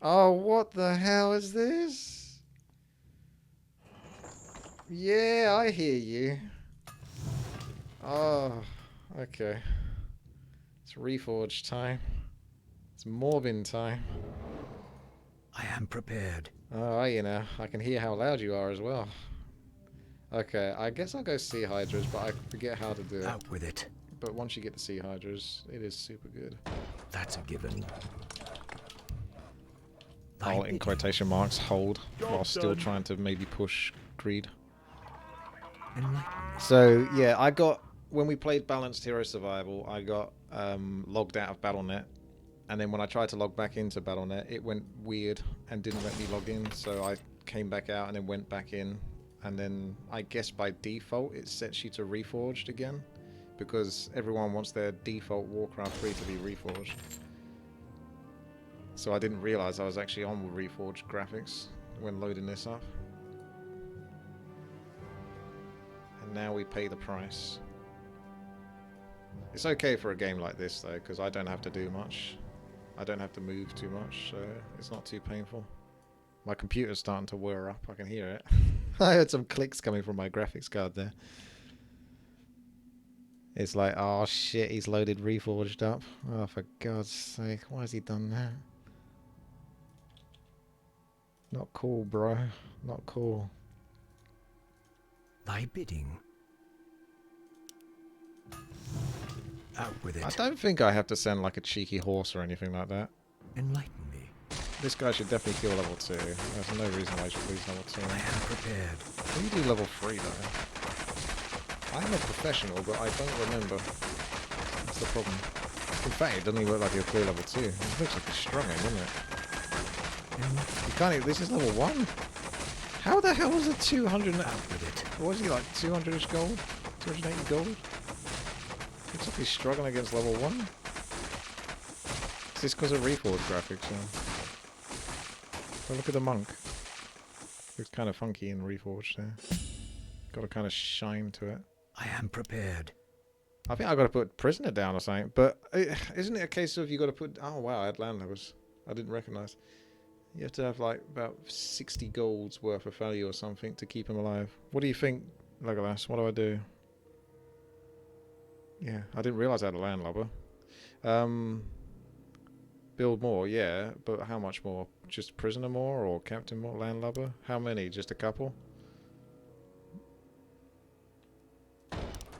Oh, what the hell is this? Yeah, I hear you. Oh, okay. It's Reforged time. It's Morbin time. I am prepared. Oh, you know, I can hear how loud you are as well. Okay, I guess I'll go Sea Hydras, but I forget how to do it. Out with it. But once you get the Sea Hydras, it is super good. That's a given. I'll, in quotation marks, hold while still done. trying to maybe push greed. Enlighten me. So, yeah, I got... When we played Balanced Hero Survival, I got logged out of Battle.net. And then when I tried to log back into Battle.net, it went weird and didn't let me log in. So I came back out and then went back in. And then I guess by default, it sets you to Reforged again. Because everyone wants their default Warcraft 3 to be Reforged. So I didn't realise I was actually on Reforged graphics when loading this up. And now we pay the price. It's okay for a game like this though, because I don't have to do much. I don't have to move too much, so it's not too painful. My computer's starting to whir up, I can hear it. I heard some clicks coming from my graphics card there. It's like, oh shit, he's loaded Reforged up. Oh, for God's sake, why has he done that? Not cool, bro. Not cool. Thy bidding. Out with it. I don't think I have to send like a cheeky horse or anything like that. Enlighten me. This guy should definitely kill level 2. There's no reason why he should lose level 2. I am prepared. Can you do level 3 though? I'm a professional, but I don't remember. That's the problem. In fact, it doesn't even look like he'll clear level 2. It looks like he's struggling, doesn't it? You can't even, this is level 1? How the hell was it 200? Out with it. What was he like, 200-ish gold? 280 gold? Looks like he's struggling against level 1. Is this because of Reforged graphics? Oh, look at the monk. Looks kind of funky in Reforged there. Got a kind of shine to it. I am prepared. I think I got to put prisoner down or something. But isn't it a case of you got to put... Oh wow, I had land levels. I didn't recognise. You have to have like about 60 gold's worth of value or something to keep him alive. What do you think, Legolas? What do I do? Yeah, I didn't realise I had a landlubber. Build more, yeah, but how much more? Just prisoner more or captain more landlubber? How many? Just a couple?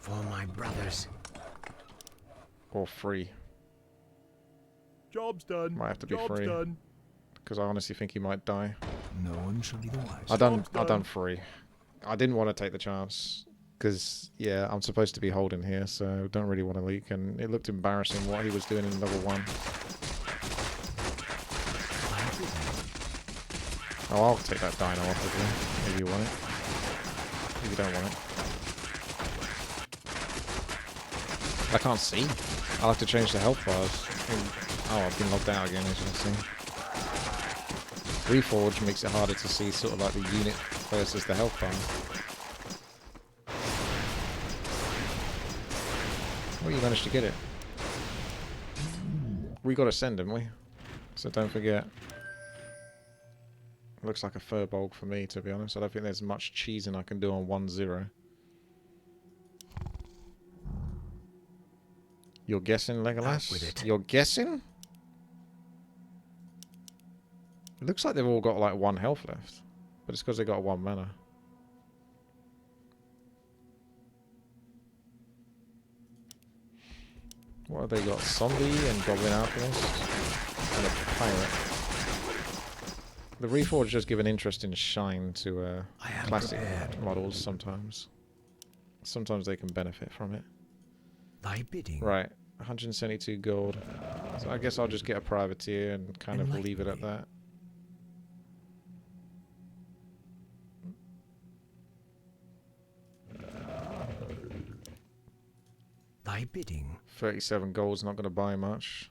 For my brothers. Or free? Job's done. Might have to be Job's free. done. Because I honestly think he might die. No one shall be the wiser. I done free. I didn't want to take the chance. Because, yeah, I'm supposed to be holding here, so don't really want to leak. And it looked embarrassing what he was doing in level 1. Oh, I'll take that dino off of you. If you want it. If you don't want it. I can't see. I'll have to change the health bars. Oh, I've been logged out again, as you can see. Reforge makes it harder to see sort of like the unit versus the health bar. Well, you managed to get it. We got to send, didn't we? So don't forget. Looks like a furbolg for me, to be honest. I don't think there's much cheesing I can do on 1-0. You're guessing, Legolas? With it. You're guessing? It looks like they've all got like 1 health left. But it's because they got 1 mana. What have they got? Zombie and Goblin Alchemist? And a pirate. The Reforged does give an interesting shine to classic models sometimes. Sometimes they can benefit from it. Thy bidding. Right, 172 gold. So I guess I'll just get a privateer and kind of leave it at that. Thy bidding. 37 gold's not going to buy much.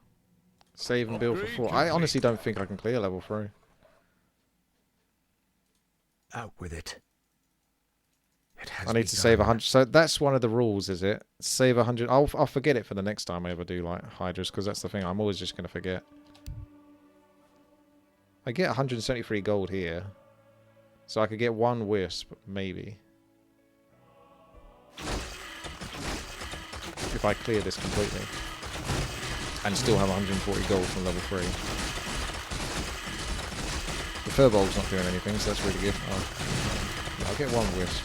Save and build for 4. I honestly don't think I can clear level 3. Out with it. I need to save 100. So that's one of the rules, is it? Save 100. I'll forget it for the next time I ever do like Hydras, because that's the thing. I'm always just going to forget. I get 173 gold here. So I could get one wisp, maybe. If I clear this completely. And still have 140 gold from level 3. The Furbolg's not doing anything, so that's really good. Oh. I'll get one wisp.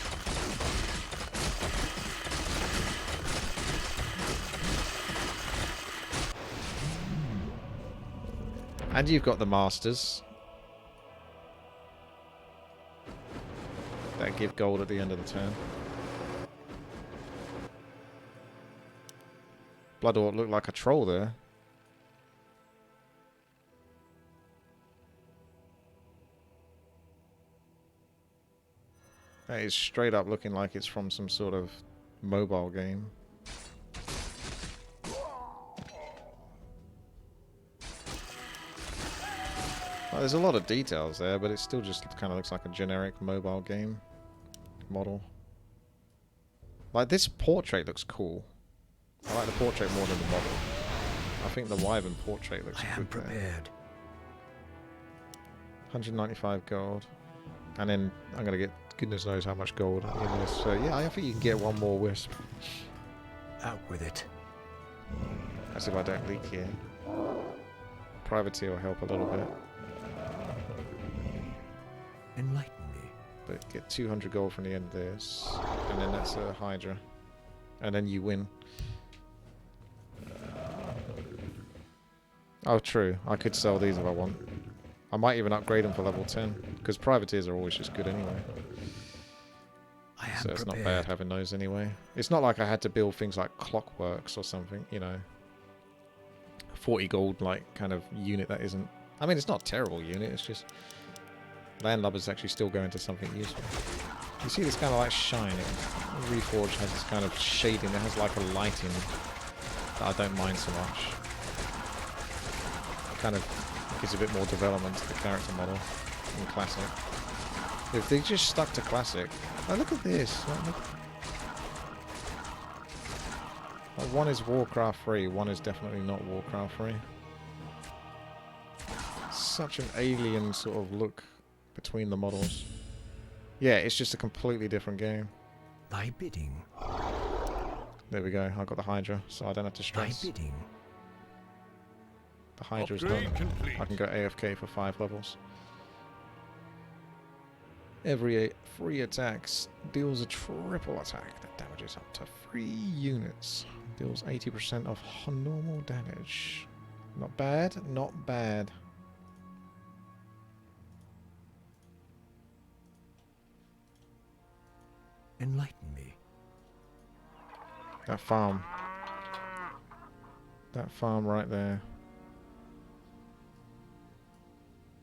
And you've got the Masters. That give gold at the end of the turn. Bloodort looked like a troll there. That is straight up looking like it's from some sort of mobile game. Well, there's a lot of details there, but it still just kind of looks like a generic mobile game model. Like, this portrait looks cool. I like the portrait more than the model. I think the Wyvern portrait looks good there. Prepared. 195 gold. And then I'm going to get goodness knows how much gold in this. So yeah, I think you can get one more wisp. Out with it. As if I don't leak here. Privateer will help a little bit. Enlighten me. But get 200 gold from the end of this. And then that's a Hydra. And then you win. Oh, true. I could sell these if I want. I might even upgrade them for level 10. Because privateers are always just good anyway. So it's not bad having those anyway. It's not like I had to build things like clockworks or something, you know. 40 gold, like, kind of unit that isn't... I mean, it's not a terrible unit, it's just... Landlubbers actually still go into something useful. You see this kind of like shining. Reforged has this kind of shading. It has like a lighting that I don't mind so much. It kind of gives a bit more development to the character model in Classic. If they just stuck to Classic... Oh, look at this. Like, one is Warcraft 3, one is definitely not Warcraft 3. Such an alien sort of look between the models. Yeah, it's just a completely different game. Thy bidding. There we go. I got the Hydra, so I don't have to stress. Thy bidding. The Hydra's done. I can go AFK for 5 levels. Every 3 attacks deals a triple attack that damages up to 3 units. Deals 80% of normal damage. Not bad, not bad. Enlighten me. That farm. That farm right there.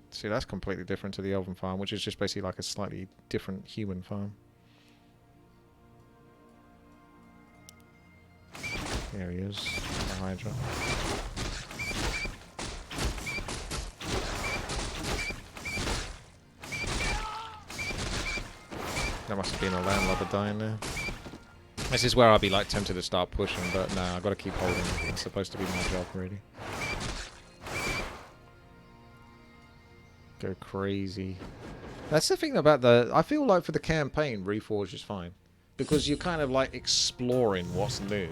See, that's completely different to the Elven farm, which is just basically like a slightly different human farm. There he is, the Hydra. That must have been a landlubber dying there. This is where I'll be like tempted to start pushing, but no, I've got to keep holding. It's supposed to be my job, really. Go crazy. That's the thing about the... I feel like for the campaign, Reforged is fine. Because you're kind of like exploring what's new.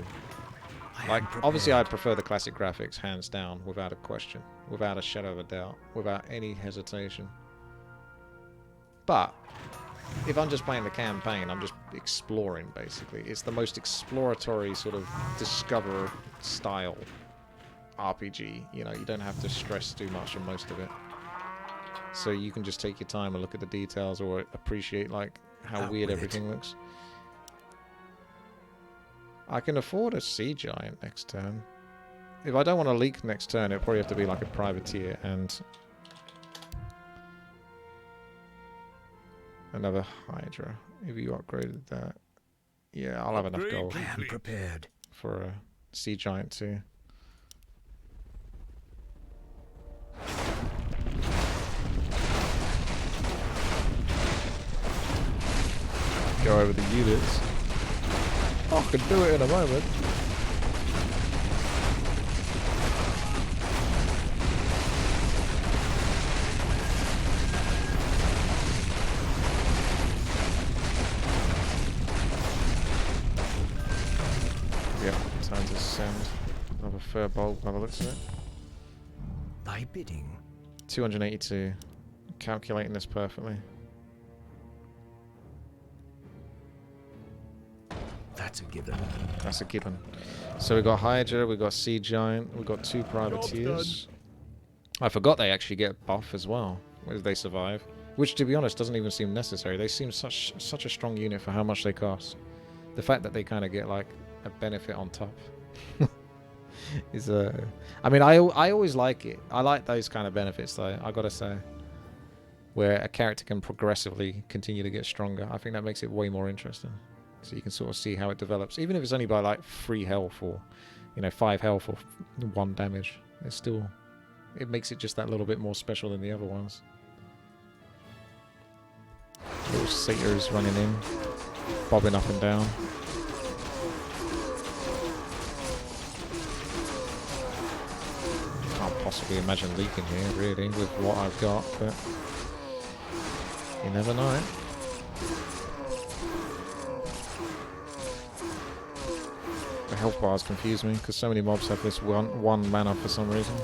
Like, obviously I prefer the classic graphics, hands down, without a question. Without a shadow of a doubt. Without any hesitation. But, if I'm just playing the campaign, I'm just exploring, basically. It's the most exploratory sort of Discover style RPG. You know, you don't have to stress too much on most of it. So you can just take your time and look at the details or appreciate, like, how weird everything looks. I can afford a Sea Giant next turn. If I don't want to leak next turn, it'll probably have to be like a Privateer and another Hydra. If you upgraded that, yeah, I'll have enough gold. I am prepared For a Sea Giant too. Go over the units. Oh, I can do it in a moment. a fur bulk by the looks of it. Thy bidding. 282. Calculating this perfectly. That's a given. That's a given. So we got Hydra, we got Sea Giant, we got 2 privateers. I forgot they actually get a buff as well as they survive, which to be honest doesn't even seem necessary. They seem such a strong unit for how much they cost. The fact that they kind of get like a benefit on top is I mean, I always like it. I like those kind of benefits though, I gotta say, where a character can progressively continue to get stronger. I think that makes it way more interesting. So you can sort of see how it develops, even if it's only by like 3 health or, you know, 5 health or 1 damage. It's still, it makes it just that little bit more special than the other ones. Little satyrs running in, bobbing up and down. Can't possibly imagine leaking here, really, with what I've got, but you never know. The health bars confuse me because so many mobs have this one mana for some reason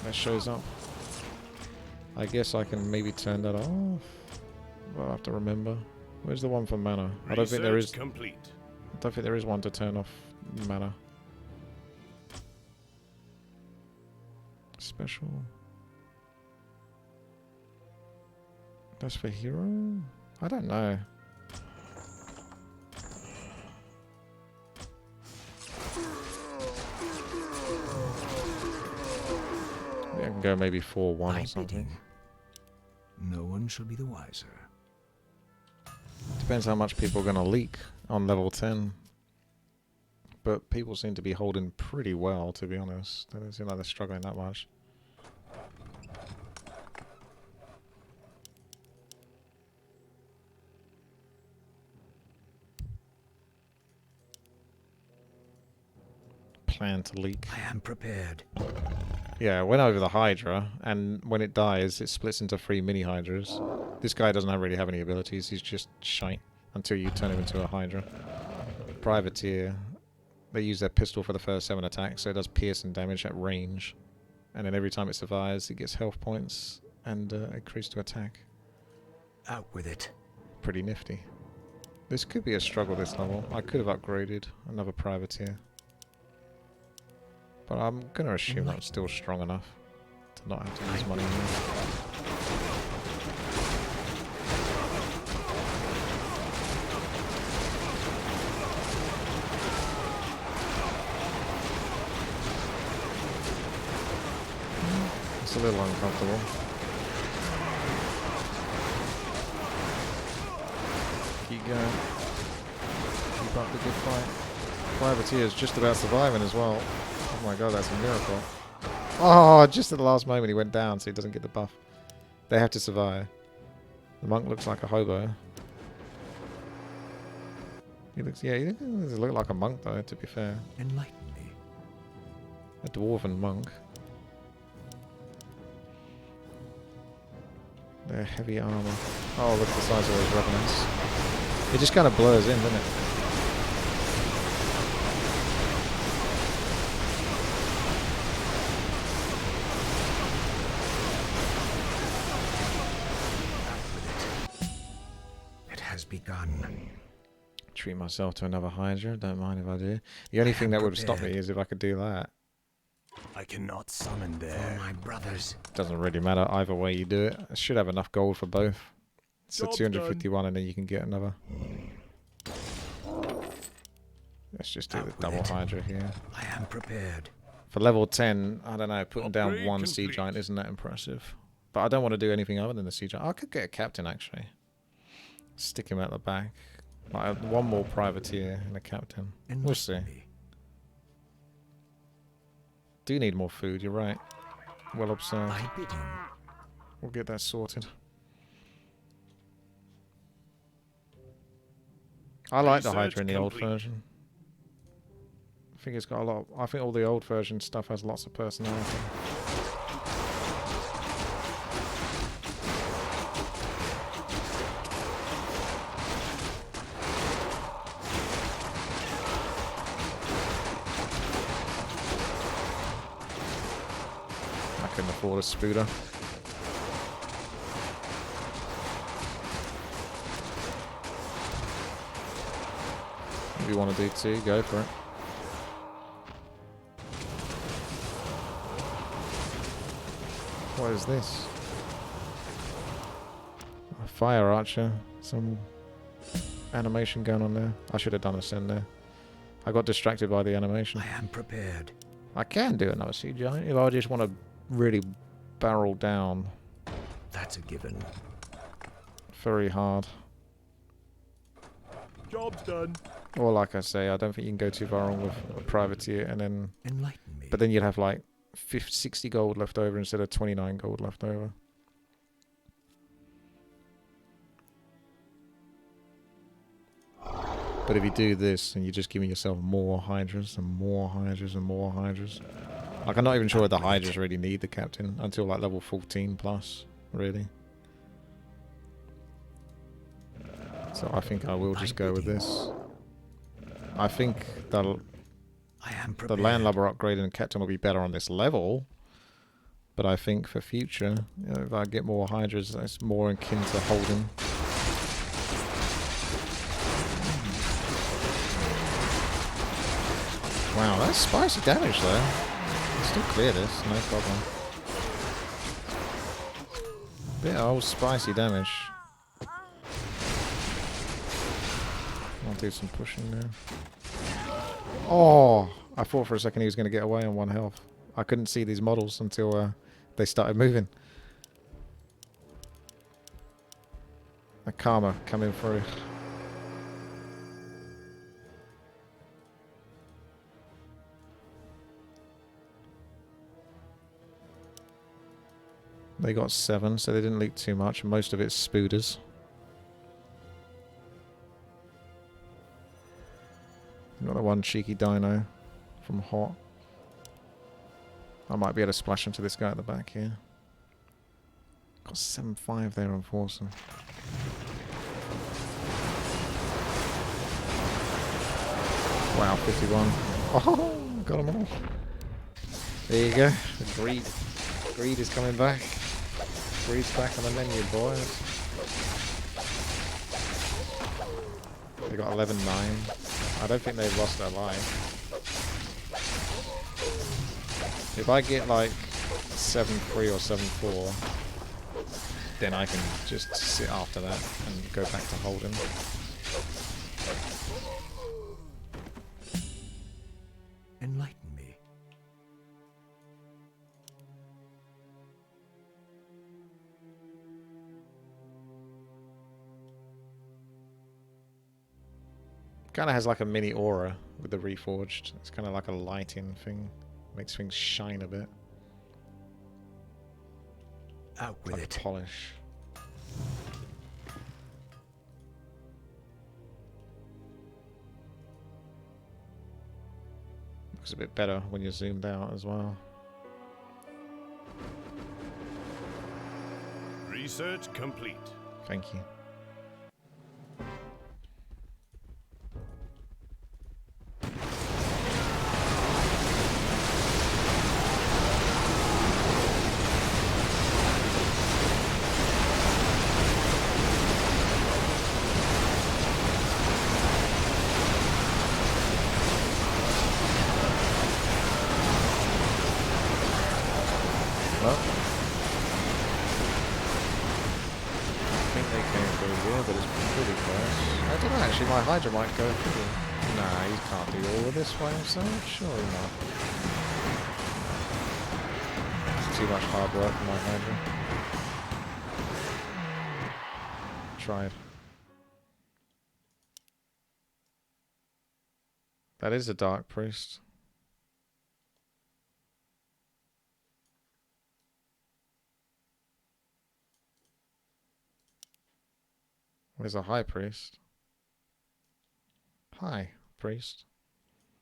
that shows up. I guess I can maybe turn that off. I'll have to remember. Where's the one for mana? I don't think there is. Complete. I don't think there is one to turn off mana. Special. That's for hero? I don't know. I can go maybe 4-1 or something. No one shall be the wiser. Depends how much people are going to leak on level 10. But people seem to be holding pretty well, to be honest. They don't seem like they're struggling that much. Plan to leak. I am prepared. Yeah, I went over the Hydra, and when it dies, it splits into 3 mini Hydras. This guy doesn't really have any abilities, he's just shite until you turn him into a Hydra. Privateer, they use their pistol for the first 7 attacks, so it does piercing damage at range. And then every time it survives, it gets health points and increase to attack. Out with it. Pretty nifty. This could be a struggle this level. I could have upgraded another Privateer. But I'm going to assume I'm still strong enough to not have to use money here. It's a little uncomfortable. Keep going. Keep up the good fight. Privateer is just about surviving as well. Oh my god, that's a miracle. Oh, just at the last moment he went down so he doesn't get the buff. They have to survive. The monk looks like a hobo. He looks, yeah, he doesn't look like a monk though, to be fair. Enlighten me. A dwarven monk. They're heavy armor. Oh, look at the size of those revenants. It just kind of blurs in, doesn't it? Begun. Treat myself to another Hydra, don't mind if I do. The only thing that would stop me is if I could do that. I cannot summon there. For my brothers. Doesn't really matter either way you do it. I should have enough gold for both. So Job's 251 done. And then you can get another. Let's just do the double Hydra here. I am prepared. For level 10, I don't know, putting down Upgrade one Sea complete. Giant isn't that impressive. But I don't want to do anything other than the Sea Giant. I could get a Captain actually. Stick him at the back. Like one more Privateer and a Captain. We'll see. Do need more food, you're right. Well observed. Thy bidding. We'll get that sorted. I like the Hydra in the old version. I think it's got a lot. I think all the old version stuff has lots of personality. for the spooder. If you want to do two, go for it. What is this? A fire archer. Some animation going on there. I should have done a send there. I got distracted by the animation. I am prepared. I can do another siege giant if I just want to really barrel down That's a given. very hard. Job's done. Or like I say, I don't think you can go too far wrong with a privateer, and then, Enlighten me. but then you'd have like 50, 60 gold left over instead of 29 gold left over. But if you do this, and you're just giving yourself more hydras and more hydras and more hydras. Like, I'm not even sure the hydras really need the captain until like level 14 plus, really. So I think I will just go with this. I think the I am prepared. landlubber upgrade and captain will be better on this level. But I think for future, you know, if I get more hydras, that's more akin to holding. Wow, that's spicy damage though. Still clear this, no problem. Bit of old spicy damage. I'll do some pushing now. Oh! I thought for a second he was going to get away on 1 health. I couldn't see these models until they started moving. The karma coming through. They got 7, so they didn't leak too much. Most of it's spooders. Got the one cheeky dino from Hot. I might be able to splash into this guy at the back here. Got 7-5 there on Forcing. Wow, 51. Oh, got them all. There you go. The greed is coming back. Greed's back on the menu, boys. They got 11-9. I don't think they've lost their life. If I get like 7-3 or 7-4, then I can just sit after that and go back to holding. Enlighten me. Kind of has like a mini aura with the Reforged. It's kind of like a lighting thing. Makes things shine a bit. Out with Like it. polish. Looks a bit better when you're zoomed out as well. Research complete. Thank you. Well, I think they came through here, but it's pretty close. I don't know, actually, my Hydra might go through. Nah, he can't do all of this by himself. Surely not. It's too much hard work for my Hydra. Tried. That is a Dark Priest. There's a High Priest. Hi, Priest.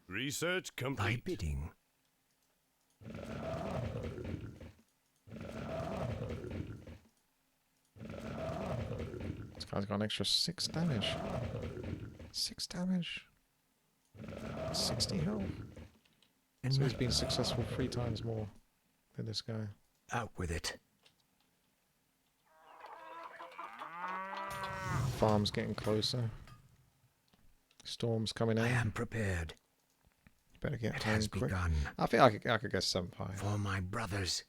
Research Thy complete. bidding. This guy's got an extra 6 damage. 6 damage. 60 health. So he's been successful 3 times more than this guy. Out with it. Farm's getting closer. Storm's coming I in. am prepared. Better get It home has quick. begun. I think I could get 7.5. For my brothers.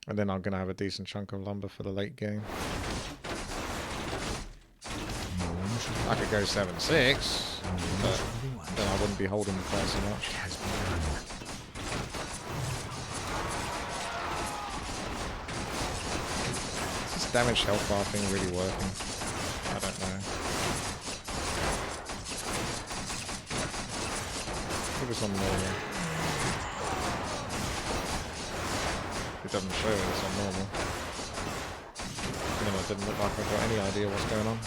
And then I'm going to have a decent chunk of lumber for the late game. I could go 7.6, but then I wouldn't be holding the price so much. It has begun. Is this damage health bar thing really working? I don't know. It was on normal. It doesn't show it, it's on normal. It didn't look like I've got any idea what's going on.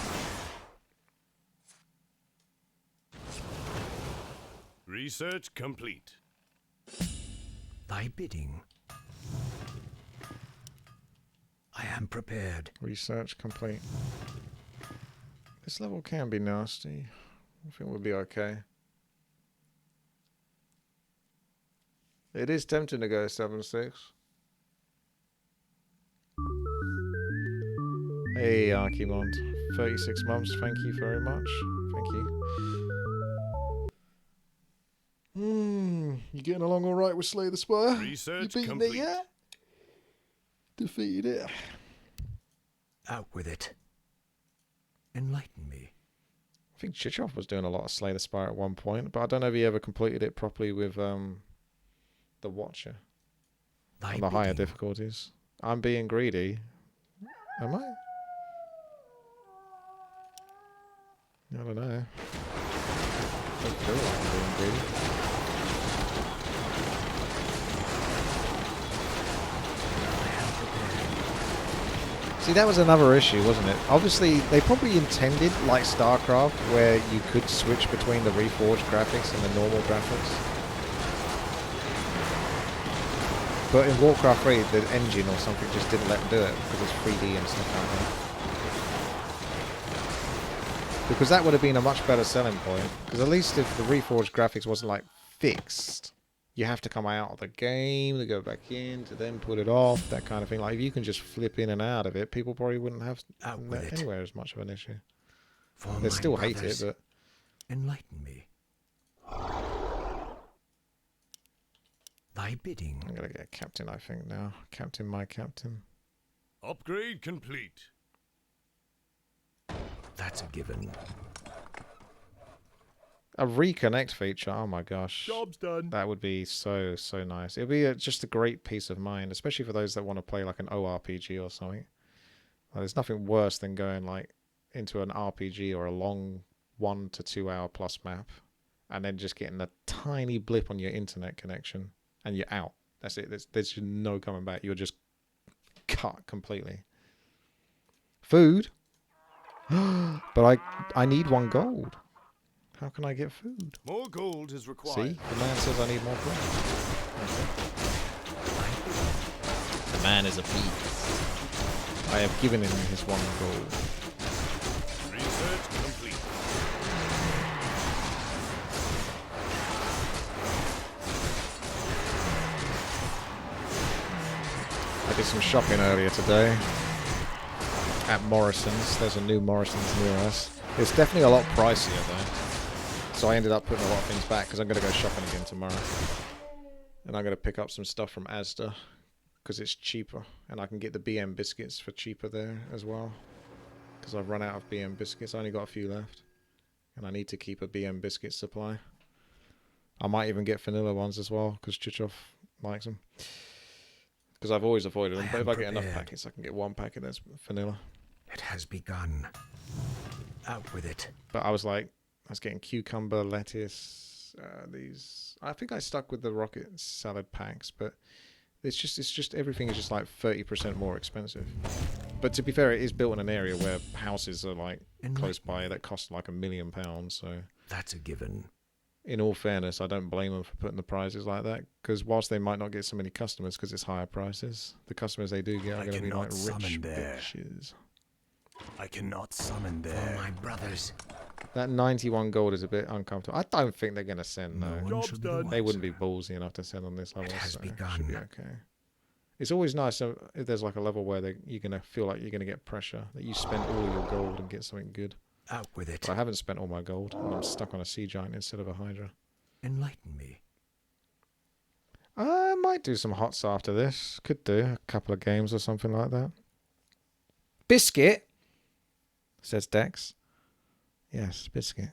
Research complete. Thy bidding. I am prepared. Research complete. This level can be nasty. I think we'll be okay. It is tempting to go 7.6. Hey, Archimond. 36 months, thank you very much. Thank you. You getting along alright with Slay the Spire? Research you beating complete. it yet? Defeated it. Out with it. Enlighten me. I think Chichov was doing a lot of Slay the Spire at one point, but I don't know if he ever completed it properly with the Watcher. Thy On the higher bidding. difficulties. I'm being greedy. Am I? I don't know. I don't feel like I'm being greedy. See, that was another issue, wasn't it? Obviously, they probably intended, like StarCraft, where you could switch between the Reforged graphics and the normal graphics. But in Warcraft 3, the engine or something just didn't let them do it because it's 3D and stuff like that. Because that would have been a much better selling point. Because at least if the Reforged graphics wasn't like fixed, you have to come out of the game to go back in to then put it off, that kind of thing. Like if you can just flip in and out of it, people probably wouldn't have Out with it. anywhere as much of an issue. For They'd my still hate it, brothers. but Enlighten me. Thy bidding. I'm gonna get a captain, I think now. Captain, my captain. Upgrade complete. That's a given. A reconnect feature, oh my gosh. Job's done. That would be so nice. It'd be just a great peace of mind, especially for those that want to play like an ORPG or something. Like, there's nothing worse than going like into an RPG or a long 1 to 2 hour plus map and then just getting a tiny blip on your internet connection and you're out. That's it. There's just no coming back. You're just cut completely. Food? But I need 1 gold. How can I get food? More gold is See? required. The man says I need more food. The man is a thief. I have given him his 1 gold. Research complete. I did some shopping earlier today at Morrison's. There's a new Morrison's near us. It's definitely a lot pricier though. So I ended up putting a lot of things back because I'm going to go shopping again tomorrow. And I'm going to pick up some stuff from Asda because it's cheaper. And I can get the BM biscuits for cheaper there as well. Because I've run out of BM biscuits. I only got a few left. And I need to keep a BM biscuit supply. I might even get vanilla ones as well because Chichov likes them. Because I've always avoided them. But if I get enough packets, I can get 1 packet that's vanilla. It has begun. Out with it. But I was like, I was getting cucumber, lettuce, these. I think I stuck with the rocket salad packs, but it's just everything is just like 30% more expensive. But to be fair, it is built in an area where houses are like close by that cost like £1 million. So That's a given. in all fairness, I don't blame them for putting the prices like that. Because whilst they might not get so many customers because it's higher prices, the customers they do get are going to be like rich bitches. I cannot summon For there. my brothers. That 91 gold is a bit uncomfortable. I don't think they're going to send, No though. one Job's should be the done. They wiser. wouldn't be ballsy enough to send on this level, has so it begun. should be okay. It's always nice if there's like a level where you're going to feel like you're going to get pressure, that you spend all of your gold and get something good. Out with it. But I haven't spent all my gold, and I'm stuck on a sea giant instead of a hydra. Enlighten me. I might do some HOTS after this. Could do a couple of games or something like that. Biscuit, says Dex. Yes, biscuit.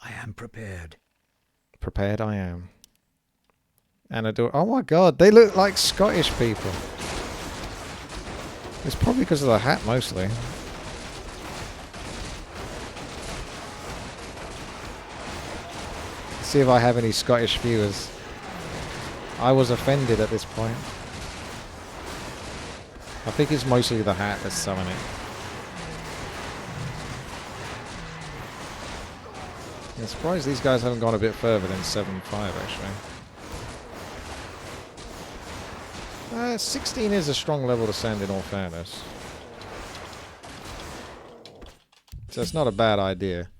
I am prepared. Prepared I am. And oh my god, they look like Scottish people. It's probably because of the hat mostly. See if I have any Scottish viewers. I was offended at this point. I think it's mostly the hat that's selling it. I'm surprised these guys haven't gone a bit further than 7-5 actually. 16 is a strong level to send in all fairness. So it's not a bad idea.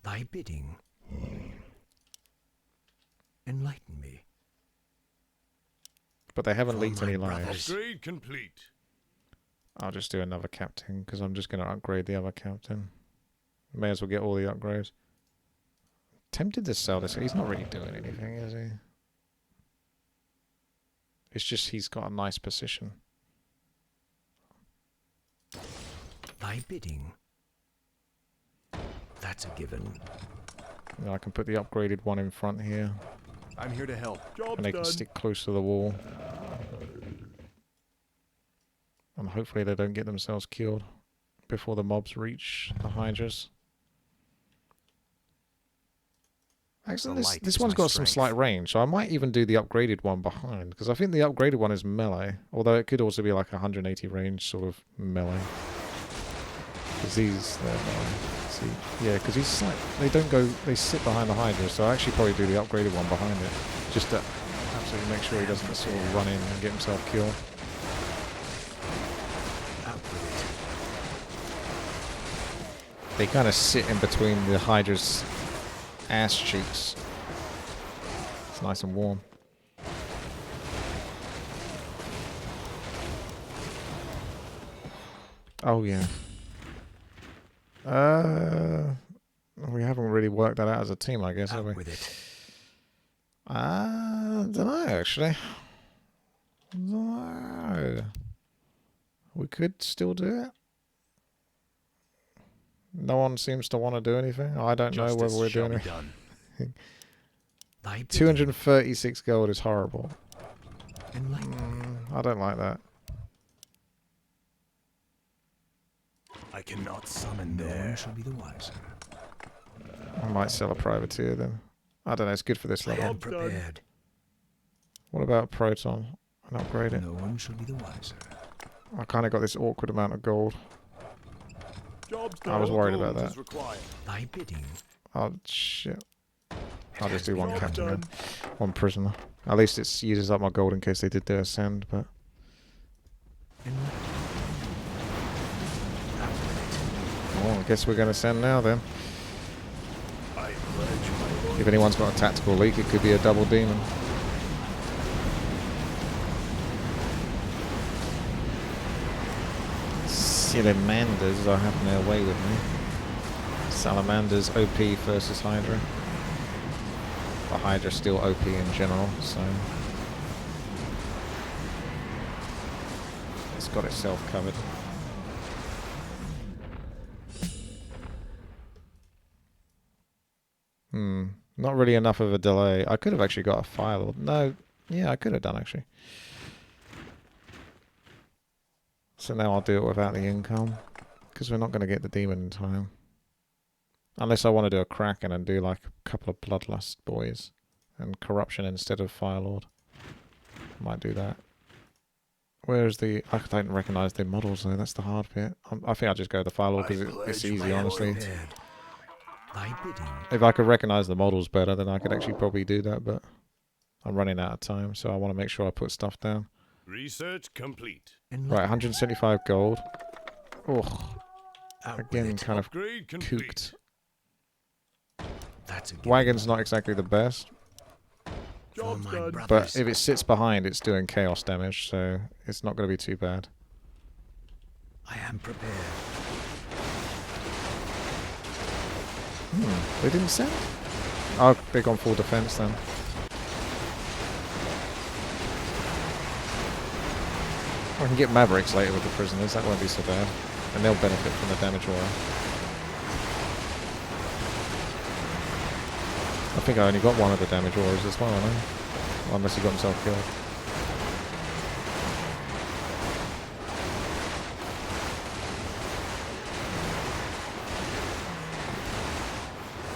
Thy bidding. Enlighten me. But they haven't For leaked my any brothers. lives. Upgrade complete. I'll just do another captain because I'm just going to upgrade the other captain. May as well get all the upgrades. Tempted to sell this. He's not really doing anything, is he? It's just he's got a nice position. Thy bidding. That's a given. You know, I can put the upgraded one in front here. I'm here to help. Job's And they can stick close to the wall. And hopefully they don't get themselves killed before the mobs reach the hydras. Actually, this one's got some slight range, so I might even do the upgraded one behind, because I think the upgraded one is melee, although it could also be like 180 range sort of melee. Because these, see, yeah, because he's like, they sit behind the hydra, so I actually probably do the upgraded one behind it, just to absolutely make sure he doesn't sort of run in and get himself killed. Out with it. They kind of sit in between the hydra's ass cheeks. It's nice and warm. Oh yeah. We haven't really worked that out as a team, I guess, have we? Out with it. Don't know actually. No. We could still do it. No one seems to want to do anything. I don't know whether we're doing it. Thy bidding. 236 gold is horrible. Enlighten me. I don't like that. I cannot summon No one there. shall be the wiser. I might sell a privateer then. I don't know, it's good for this I level. am prepared. What about Proton? And upgrade it. No one shall be the wiser. I kind of got this awkward amount of gold. Job's I was done. worried about Gold that. is required. Thy bidding. Oh, shit. I'll just do Has one been captain then. done. One prisoner. At least it uses up my gold in case they did their ascend, but... Enlighten me. Out with Well, I guess we're going to send now then. I pledge my If anyone's got a tactical leak, it could be a double demon. Salamanders are having their way with me. Salamanders OP versus Hydra. The Hydra's still OP in general, so... It's got itself covered. Not really enough of a delay. I could have actually got a file. No, yeah, I could have done actually. So now I'll do it without the income, because we're not going to get the demon in time. Unless I want to do a Kraken and do like a couple of Bloodlust boys and Corruption instead of Firelord. Might do that. Where's the... I don't recognise the models though, that's the hard bit. I think I'll just go the Firelord because it's easy, honestly. prepared. Thy bidding. If I could recognise the models better, then I could actually probably do that, but I'm running out of time, so I want to make sure I put stuff down. Research complete. Right, 175 gold. Oh, Out with again, it. kind of Upgrade complete. cooked. That's a given. Wagon's not exactly the best. for Job's my done. brothers. But if it sits behind, it's doing chaos damage, so it's not going to be too bad. I am prepared. They didn't send? Oh, they've gone full defense then. I can get Mavericks later with the prisoners, that won't be so bad. And they'll benefit from the damage aura. I think I only got one of the damage auras as well, I know. Well, unless he got himself killed.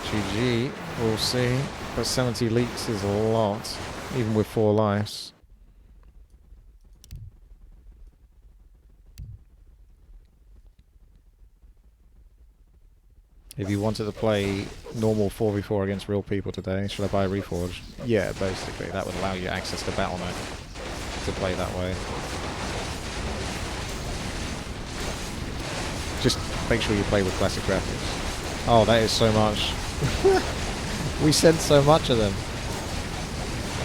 GG, we'll see. But 70 leaks is a lot, even with 4 lives. If you wanted to play normal 4v4 against real people today, should I buy Reforged? Yeah, basically. That would allow you access to Battle.net to play that way. Just make sure you play with classic graphics. Oh, that is so much. We sent so much of them.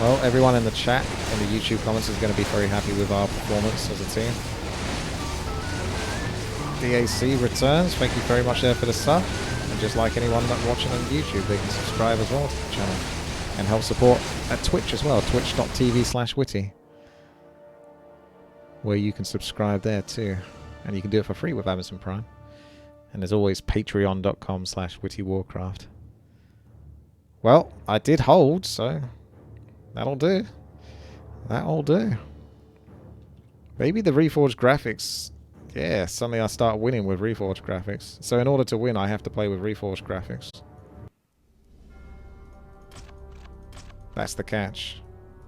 Well, everyone in the chat and the YouTube comments is going to be very happy with our performance as a team. DAC returns. Thank you very much there for the sub. And just like anyone that's watching on YouTube, they can subscribe as well to the channel. And help support at Twitch as well. Twitch.tv/Witty. Where you can subscribe there too. And you can do it for free with Amazon Prime. And as always, patreon.com/WTiiWarcraft. Well, I did hold, so that'll do. That'll do. Maybe the Reforged graphics... Yeah, suddenly I start winning with Reforged graphics. So in order to win, I have to play with Reforged graphics. That's the catch.